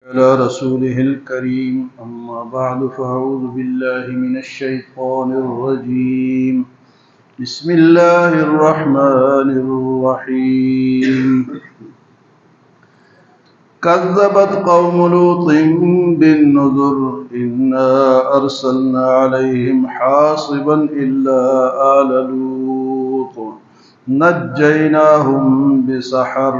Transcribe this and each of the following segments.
على رسوله الكريم أما بعد فأعوذ بالله من الشيطان الرجيم بسم الله الرحمن الرحيم كذبت قوم لوط بالنذر إنا أرسلنا عليهم حاصبا إلا آل لوط نجيناهم بسحر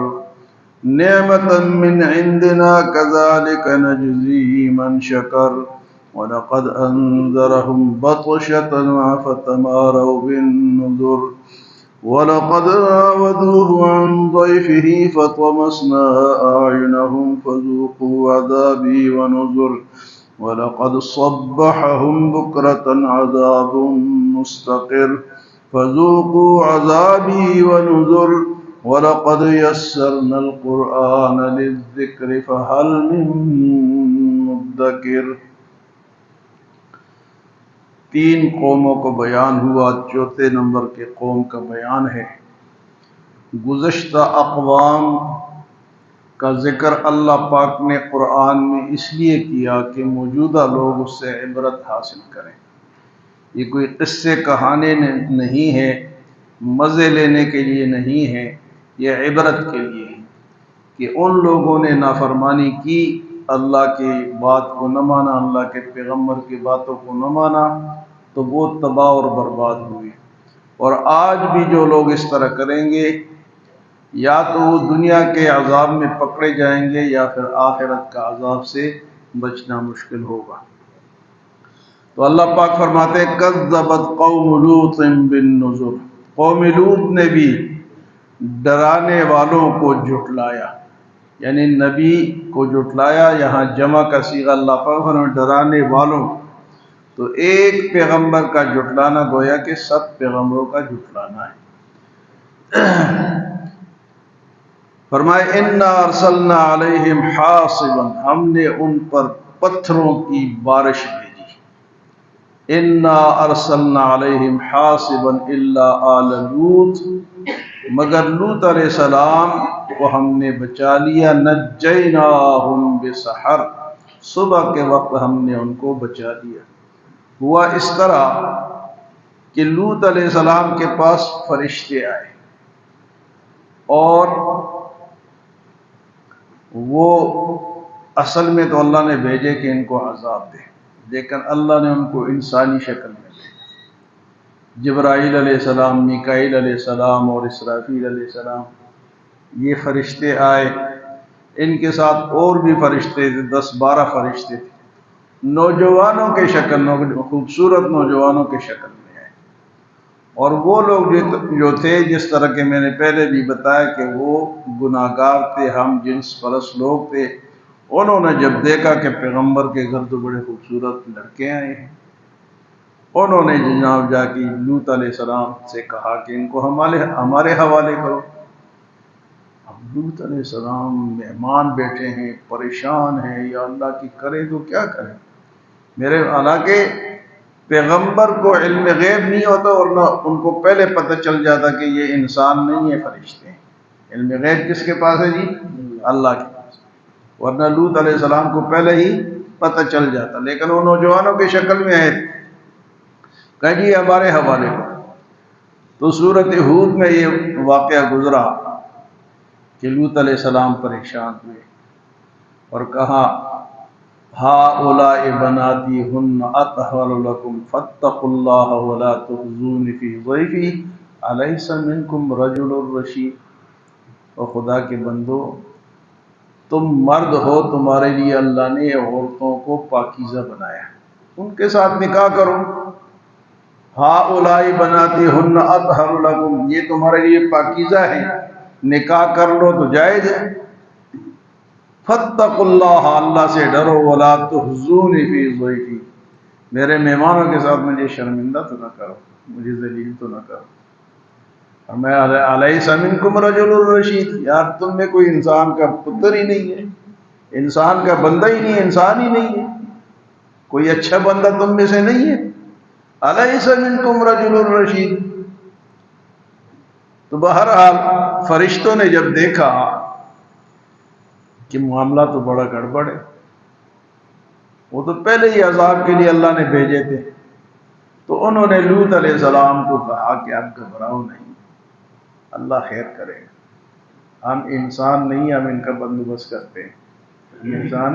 نعمة من عندنا كذلك نجزي من شكر ولقد أنذرهم بطشتنا فتماروا بالنذر ولقد راودوه عن ضيفه فطمسنا أعينهم فذوقوا عذابي ونذر ولقد صبحهم بكرة عذاب مستقر فذوقوا عذابي ونذر وَلَقَدْ يَسَّرْنَا الْقُرْآنَ لِلذِّكْرِ فَهَلْ مِن مُّدَّكِرٍ۔ 3 قوموں کو بیان ہوا، چوتھے نمبر کے قوم کا بیان ہے۔ گزشتہ اقوام کا ذکر اللہ پاک نے قرآن میں اس لیے کیا کہ موجودہ لوگ اس سے عبرت حاصل کریں۔ یہ کوئی قصے کہانی نہیں ہے، مزے لینے کے لیے نہیں ہے، یہ عبرت کے لیے ہے کہ ان لوگوں نے نافرمانی کی، اللہ کی بات کو نہ مانا، اللہ کے پیغمبر کی باتوں کو نہ مانا، تو وہ تباہ اور برباد ہوئے۔ اور آج بھی جو لوگ اس طرح کریں گے، یا تو وہ دنیا کے عذاب میں پکڑے جائیں گے یا پھر آخرت کا عذاب سے بچنا مشکل ہوگا۔ تو اللہ پاک فرماتے ہیں کذبت قوم لوط بالنذر، قوم لوط نے بھی ڈرانے والوں کو جھٹلایا، یعنی نبی کو جھٹلایا۔ یہاں جمع کا صیغہ اللہ پاک نے ڈرانے والوں، تو ایک پیغمبر کا جھٹلانا گویا کہ سب پیغمبروں کا جھٹلانا ہے۔ فرمائے انا ارسلنا علیہم حاصبا، ہم نے ان پر پتھروں کی بارش بھیجی۔ انا ارسلنا علیہم حاصبا الا آل لوط، مگر لوط علیہ السلام کو ہم نے بچا لیا۔ نجیناہم بسحر، صبح کے وقت ہم نے ان کو بچا لیا۔ ہوا اس طرح کہ لوط علیہ السلام کے پاس فرشتے آئے اور وہ اصل میں تو اللہ نے بھیجے کہ ان کو عذاب دے، لیکن اللہ نے ان کو انسانی شکل میں بھیجا۔ جبرائیل علیہ السلام، میکائیل علیہ السلام اور اسرافیل علیہ السلام، یہ فرشتے آئے۔ ان کے ساتھ اور بھی فرشتے تھے، 10-12 فرشتے تھے، نوجوانوں کے شکل میں، خوبصورت نوجوانوں کے شکل میں آئے۔ اور وہ لوگ جو تھے، جس طرح کہ میں نے پہلے بھی بتایا کہ وہ گناہگار تھے، ہم جنس پرست لوگ تھے۔ انہوں نے جب دیکھا کہ پیغمبر کے گھر تو بڑے خوبصورت لڑکے آئے ہیں، انہوں نے جناب جا کے لوط علیہ السلام سے کہا کہ ان کو ہمارے حوالے کرو۔ اب لوط علیہ السلام مہمان بیٹھے ہیں، پریشان ہیں، یا اللہ کی کرے تو کیا کریں، میرے حالانکہ پیغمبر کو علم غیب نہیں ہوتا، اور نہ ان کو پہلے پتہ چل جاتا کہ یہ انسان نہیں ہے، فرشتے ہیں۔ علم غیب کس کے پاس ہے جی؟ اللہ کے پاس، ورنہ لوط علیہ السلام کو پہلے ہی پتہ چل جاتا، لیکن وہ نوجوانوں کی شکل میں ہے، کہ جی ہمارے حوالے کو۔ تو سورۃ ہود میں یہ واقعہ گزرا کہ لوط علیہ السلام پریشان ہوئے اور کہا ہؤلاء بناتی ہن اطہر لکم فاتقوا اللہ ولا تخزون فی ضیفی الیس منکم رجل رشید۔ اور خدا کے بندو، تم مرد ہو، تمہارے لیے اللہ نے عورتوں کو پاکیزہ بنایا، ان کے ساتھ نکاح کرو۔ ہؤلاء بناتی ہن اطہر لکم، یہ تمہارے لیے پاکیزہ ہے، نکاح کر لو تو جائز ہے۔ فاتقوا اللہ، اللہ سے ڈرو، ولا تخزون فی ضیفی، میرے مہمانوں کے ساتھ مجھے شرمندہ تو نہ کرو، مجھے ذلیل تو نہ کرو۔ میں الیس منکم رجل رشید، یار تم میں کوئی انسان کا پتر ہی نہیں ہے، انسان کا بندہ ہی نہیں ہے، انسان ہی نہیں ہے، کوئی اچھا بندہ تم میں سے نہیں ہے۔ الیس منکم رجل رشید۔ تو بہرحال فرشتوں نے جب دیکھا کہ معاملہ تو بڑا گڑبڑ ہے، وہ تو پہلے ہی عذاب کے لیے اللہ نے بھیجے تھے۔ تو انہوں نے لوط علیہ السلام کو کہا کہ آپ گھبراؤ نہیں، اللہ خیر کرے گا، ہم انسان نہیں، ہم ان کا بندوبست کرتے ہیں، ہم انسان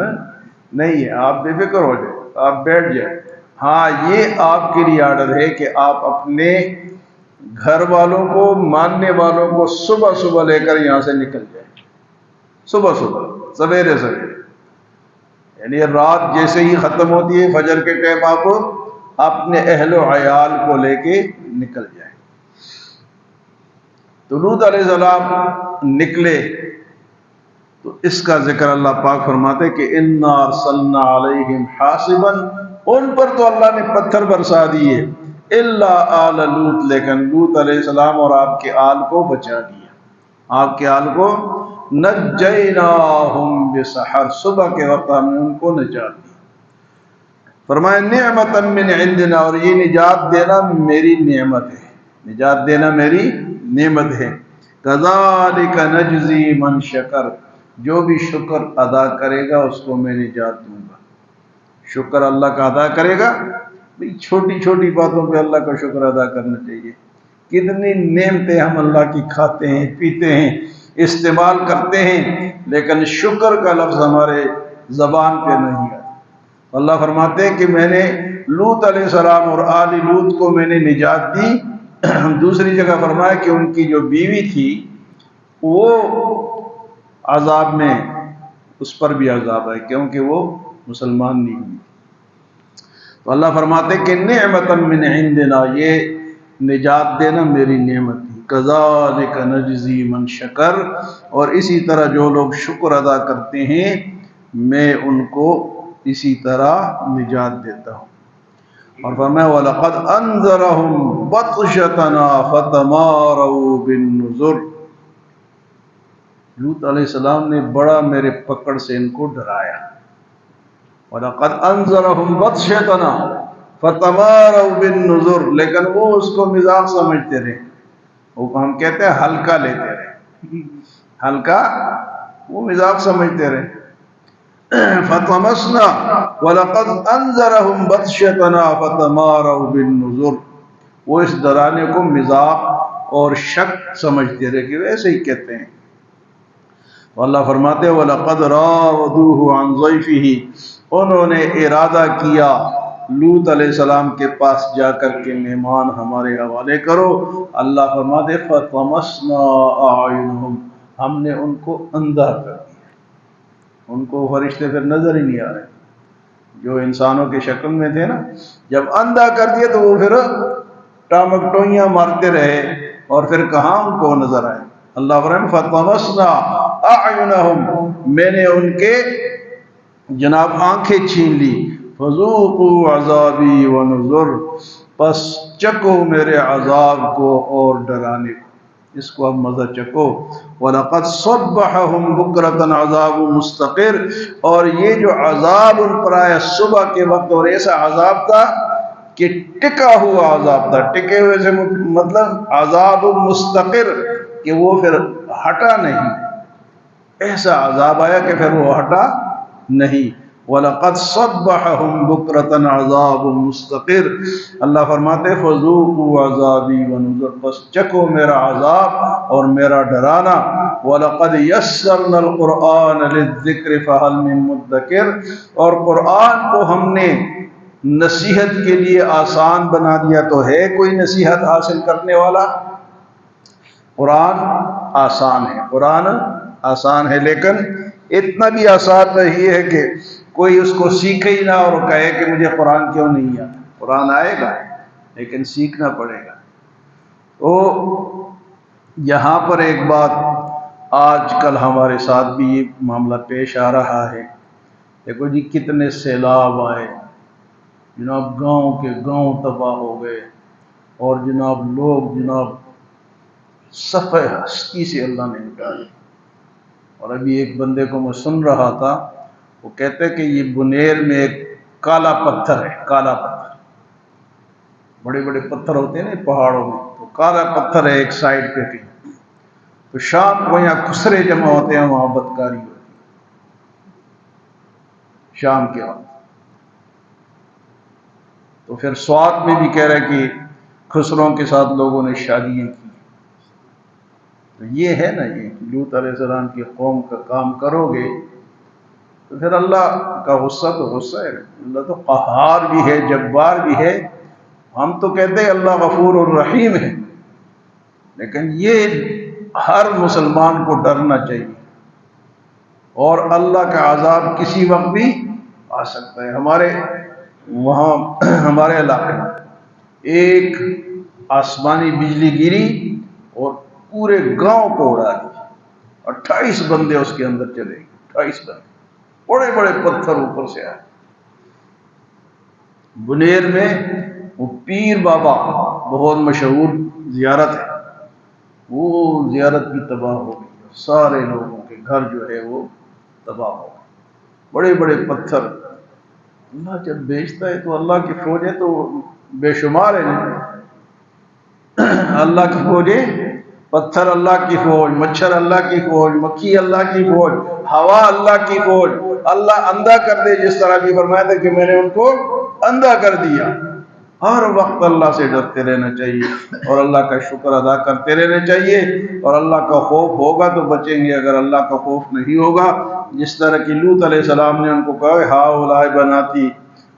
نہیں ہے، آپ بے فکر ہو جائے، آپ بیٹھ جائیں۔ ہاں یہ آپ کے لیے آرڈر ہے کہ آپ اپنے گھر والوں کو، ماننے والوں کو صبح صبح لے کر یہاں سے نکل جائیں، صبح صبح، سویرے سویرے، یعنی رات جیسے ہی ختم ہوتی ہے فجر کے ٹائم آپ اپنے اہل و عیال کو لے کے نکل جائیں۔ تو لوط علیہ السلام نکلے، تو اس کا ذکر اللہ پاک فرماتے کہ انا ارسلنا علیہم حاصبا، ان پر تو اللہ نے پتھر برسا دیے، الا آل لوط، لیکن لوط علیہ السلام اور آپ کے آل کو بچا دیا، آپ کے آل کو نجیناہم بسحر، صبح کے وقت ہم نے ان کو نجات دی۔ فرمایا نعمتا من عندنا، اور یہ نجات دینا میری نعمت ہے، نجات دینا میری نعمت ہے۔ کذالک نجزی من شکر، جو بھی شکر ادا کرے گا اس کو میں نجات دوں گا۔ شکر اللہ کا ادا کرے گا، چھوٹی چھوٹی باتوں پہ اللہ کا شکر ادا کرنا چاہیے۔ کتنی نعمتیں ہم اللہ کی کھاتے ہیں، پیتے ہیں، استعمال کرتے ہیں، لیکن شکر کا لفظ ہمارے زبان پہ نہیں آتا۔ اللہ فرماتے ہیں کہ میں نے لوط علیہ السلام اور آل لوط کو میں نے نجات دی۔ دوسری جگہ فرمایا کہ ان کی جو بیوی تھی وہ عذاب میں، اس پر بھی عذاب ہے کیونکہ وہ مسلمان نہیں ہوئی۔ تو اللہ فرماتے کہ نعمتا من عندنا، یہ نجات دینا میری نعمت تھی۔ کذالک نجزی من شکر، اور اسی طرح جو لوگ شکر ادا کرتے ہیں میں ان کو اسی طرح نجات دیتا ہوں۔ اور فرمایا وَلَقَدْ أَنذَرَهُمْ بَطْشَتَنَا فَتَمَارَوْا بِالنُّذُرِ، لوط علیہ السلام نے بڑا میرے پکڑ سے ان کو ڈرایا۔ وَلَقَدْ أَنذَرَهُمْ بَطْشَتَنَا فَتَمَارَوْا بِالنُّذُرِ، لیکن وہ اس کو مذاق سمجھتے رہے، وہ ہم کہتے ہیں ہلکا لیتے رہے، ہلکا، وہ مذاق سمجھتے رہے۔ فَطَمَسْنَا وَلَقَدْ أَنذَرَهُمْ بَطْشَتَنَا فَتَمَارَوْا بِالنُّذُرِ، وہ اس ڈرانے کو مذاق اور شک سمجھتے رہے کہ ویسے ہی کہتے ہیں۔ تو اللہ فرماتے ہیں وَلَقَدْ رَاوَدُوهُ عَنْ ضَيْفِهِ، انہوں نے ارادہ کیا لوط علیہ السلام کے پاس جا کر کے مہمان ہمارے حوالے کرو۔ اللہ فرماتے فَطَمَسْنَا أَعْيُنَهُمْ، ہم نے ان کو اندھا کر دیا، ان کو فرشتے پھر نظر ہی نہیں آ رہے جو انسانوں کے شکل میں تھے نا، جب اندھا کر دیا تو وہ پھر ٹامک ٹوئیاں مارتے رہے اور پھر کہاں ان کو نظر آئے۔ اللہ فرماتے فَطَمَسْنَا أَعْيُنَهُمْ، میں نے ان کے جناب آنکھیں چھین لی، فَذُوقُوا عَذَابِي وَنُذُرِ، پس چکو میرے عذاب کو اور ڈرانے کو، اس کو اب مزہ چکو۔ وَلَقَدْ صَبَّحَهُمْ بُكْرَةً عَذَابٌ مُسْتَقِرٌ، اور یہ جو عذاب ان پر آیا صبح کے وقت، اور ایسا عذاب تھا کہ ٹکا ہوا عذاب تھا، ٹکے ہوئے سے مطلب عذاب مستقر، کہ وہ پھر ہٹا نہیں، ایسا عذاب آیا کہ پھر وہ ہٹا نہیں۔ وَلَقَدْ صَبَّحَهُمْ بُكْرَةً عَذَابٌ مُسْتَقِرٌ، اللہ فرماتے فَذُوقُوا عَذَابِي وَنُذُرِ، بس چکو میرا عذاب اور میرا ڈرانا۔ وَلَقَدْ يَسَّرْنَا الْقُرْآنَ لِلذِّكْرِ فَهَلْ مِن مُدَّكِرٍ، اور قرآن کو ہم نے نصیحت کے لیے آسان بنا دیا، تو ہے کوئی نصیحت حاصل کرنے والا؟ قرآن آسان ہے، قرآن آسان ہے، لیکن اتنا بھی آسان نہیں ہے کہ کوئی اس کو سیکھے ہی نہ اور کہے کہ مجھے قرآن کیوں نہیں آتا۔ قرآن آئے گا لیکن سیکھنا پڑے گا۔ تو یہاں پر ایک بات آج کل ہمارے ساتھ بھی یہ معاملہ پیش آ رہا ہے، دیکھو جی کتنے سیلاب آئے جناب، گاؤں کے گاؤں تباہ ہو گئے، اور جناب لوگ جناب صفحہ ہستی سے اللہ نے نکالے۔ اور ابھی ایک بندے کو میں سن رہا تھا، وہ کہتے کہ یہ بنیر میں ایک کالا پتھر ہے، کالا پتھر، بڑے بڑے پتھر ہوتے ہیں نا پہاڑوں میں، تو کالا پتھر ہے ایک سائڈ پہ کہیں، تو شام کو یہاں خسرے جمع ہوتے ہیں، وہاں بدکاری ہوتی ہے۔ شام کے وقت۔ تو پھر سوات میں بھی کہہ رہے کہ خسروں کے ساتھ لوگوں نے شادیاں کی۔ تو یہ ہے نا، یہ لوط علیہ السلام کی قوم کا کام کرو گے تو پھر اللہ کا غصہ تو غصہ ہے۔ اللہ تو قہار بھی ہے، جبار بھی ہے۔ ہم تو کہتے ہیں اللہ غفور الرحیم ہے، لیکن یہ ہر مسلمان کو ڈرنا چاہیے، اور اللہ کا عذاب کسی وقت بھی آ سکتا ہے۔ ہمارے وہاں ہمارے علاقے میں ایک آسمانی بجلی گری اور پورے گاؤں کو اڑا دی، 28 بندے اس کے اندر چلے گئے، 28 بندے، بڑے بڑے پتھر اوپر سے آئے۔ بنیر میں وہ پیر بابا بہت مشہور زیارت ہے، وہ زیارت بھی تباہ ہو گئی، سارے لوگوں کے گھر جو ہے وہ تباہ ہو گئے، بڑے بڑے پتھر۔ اللہ جب بیچتا ہے تو اللہ کی فوجیں تو بے شمار ہیں، اللہ کی فوجیں، پتھر اللہ کی فوج، مچھر اللہ کی فوج، مکھی اللہ کی فوج، ہوا اللہ کی فوج۔ اللہ اندھا کر دے، جس طرح بھی فرمایا تھا کہ میں نے ان کو اندھا کر دیا۔ ہر وقت اللہ سے ڈرتے رہنا چاہیے اور اللہ کا شکر ادا کرتے رہنا چاہیے، اور اللہ کا خوف ہوگا تو بچیں گے۔ اگر اللہ کا خوف نہیں ہوگا، جس طرح کہ لوط علیہ السلام نے ان کو کہا ہؤلاء بناتی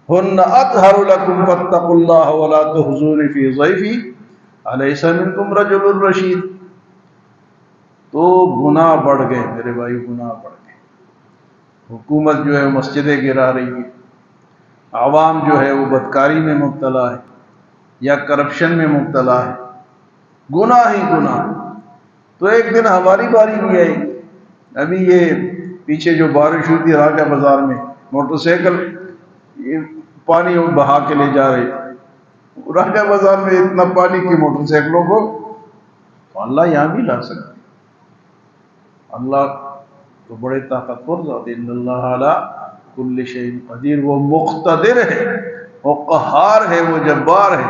ہن اطہر لکم فاتقوا اللہ ولا تخزونی فی ضیفی الیس منکم رجل رشید۔ تو گناہ بڑھ گئے میرے بھائی، گناہ بڑھ گئے۔ حکومت جو ہے وہ مسجدیں گرا رہی ہے، عوام جو ہے وہ بدکاری میں مبتلا ہے یا کرپشن میں مبتلا ہے، گناہ ہی گناہ۔ تو ایک دن ہماری باری بھی آئے گی۔ ابھی یہ پیچھے جو بارش ہوئی تھی راجہ بازار میں، موٹر سائیکل یہ پانی بہا کے لے جا رہے، راجہ بازار میں اتنا پانی کی موٹر سائیکلوں کو، اللہ یہاں بھی لا سکتے۔ اللہ تو بڑے طاقتور ذات ہے، ان اللہ علی کل شیء قدیر، وہ مقتدر ہے، وہ قہار ہے، وہ جبار ہے۔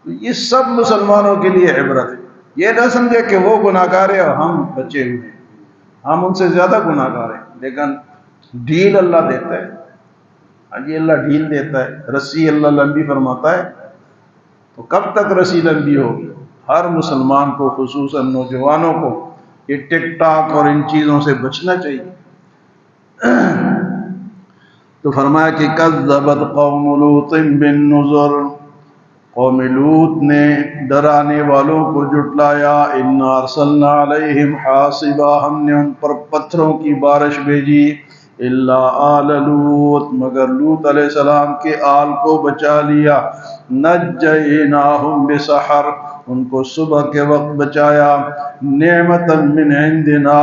تو یہ سب مسلمانوں کے لیے عبرت ہے۔ یہ نہ سمجھے کہ وہ گناہ گار ہے اور ہم بچے ہوئے ہیں، ہم ان سے زیادہ گناہ گار ہیں، لیکن ڈھیل اللہ دیتا ہے۔ یہ اللہ ڈھیل دیتا ہے، رسی اللہ لمبی فرماتا ہے، تو کب تک رسی لمبی ہوگی؟ ہر مسلمان کو، خصوصاً نوجوانوں کو، یہ ٹک ٹاک اور ان چیزوں سے بچنا چاہیے۔ تو فرمایا کہ کذبت قوم لوط بالنذر، قوم لوط نے ڈرانے والوں کو جھٹلایا۔ انا ارسلنا علیہم حاصبا، ہم نے ان پر پتھروں کی بارش بھیجی۔ الا آل لوط، مگر لوط علیہ السلام کے آل کو بچا لیا۔ نجیناہم بسحر، ان کو صبح کے وقت بچایا۔ نعمتا من عندنا،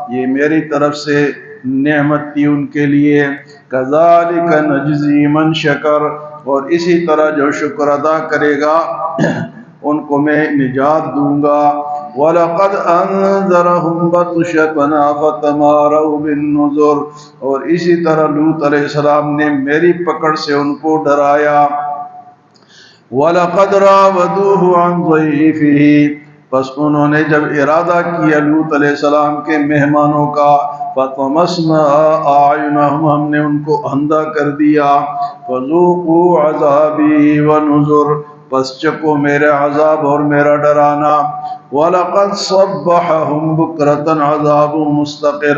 یہ میری طرف سے نعمت تھی ان کے لیے۔ کذالک نجزی من شکر، اور اسی طرح جو شکر ادا کرے گا ان کو میں نجات دوں گا۔ وَلَقَدْ أَنذَرَهُمْ بَطْشَتَنَا فَتَمَارَوْا بِالنُّذُرِ، اور اسی طرح لوط علیہ السلام نے میری پکڑ سے ان کو ڈرایا۔ وَلَقَدْ رَاوَدُوهُ عَنْ ضَيْفِهِ، پس انہوں نے جب ارادہ کیا لوط علیہ السلام کے مہمانوں کا، فَطَمَسْنَا أَعْيُنَهُمْ، ہم نے ان کو اندھا کر دیا۔ فَذُوقُوا عَذَابِي وَنُذُرِ، پس چکو میرا عذاب اور میرا ڈرانا۔ وَلَقَدْ صَبَّحَهُمْ بُكْرَةً عَذَابٌ مُسْتَقِرٌ،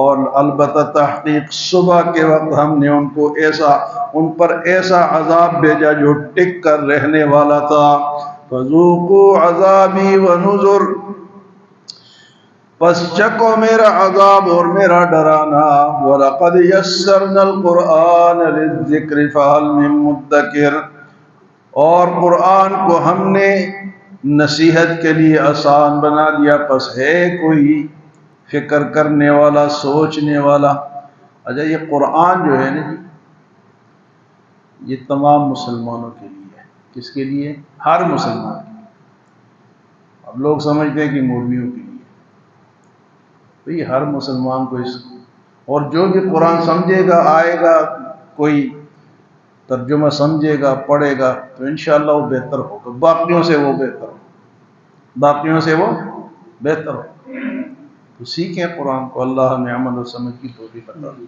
اور البتہ تحقیق صبح کے وقت ہم نے ان پر ایسا عذاب بھیجا جو ٹک کر رہنے والا تھا۔ فَذُوقُوا عَذَابِي وَنُذُرِ، پس چکو میرا عذاب اور میرا ڈرانا۔ وَلَقَدْ يَسَّرْنَا الْقُرْآنَ لِلذِّكْرِ فَهَلْ مِن مُدَّكِرٍ، اور قرآن کو ہم نے نصیحت کے لیے آسان بنا دیا، پس ہے کوئی فکر کرنے والا، سوچنے والا۔ اچھا، یہ قرآن جو ہے نا، یہ تمام مسلمانوں کے لیے ہے۔ کس کے لیے؟ ہر مسلمان کے لیے۔ اب لوگ سمجھتے ہیں کہ مولویوں کے لیے، تو یہ ہر مسلمان کو اس، اور جو بھی قرآن سمجھے گا، آئے گا، کوئی ترجمہ سمجھے گا، پڑھے گا، تو انشاءاللہ وہ بہتر ہوگا، باقیوں سے وہ بہتر ہوگا، باقیوں سے وہ بہتر ہوگا۔ تو سیکھیں قرآن کو، اللہ ہمیں عمل و سمجھ کی توفیق عطا فرمائے۔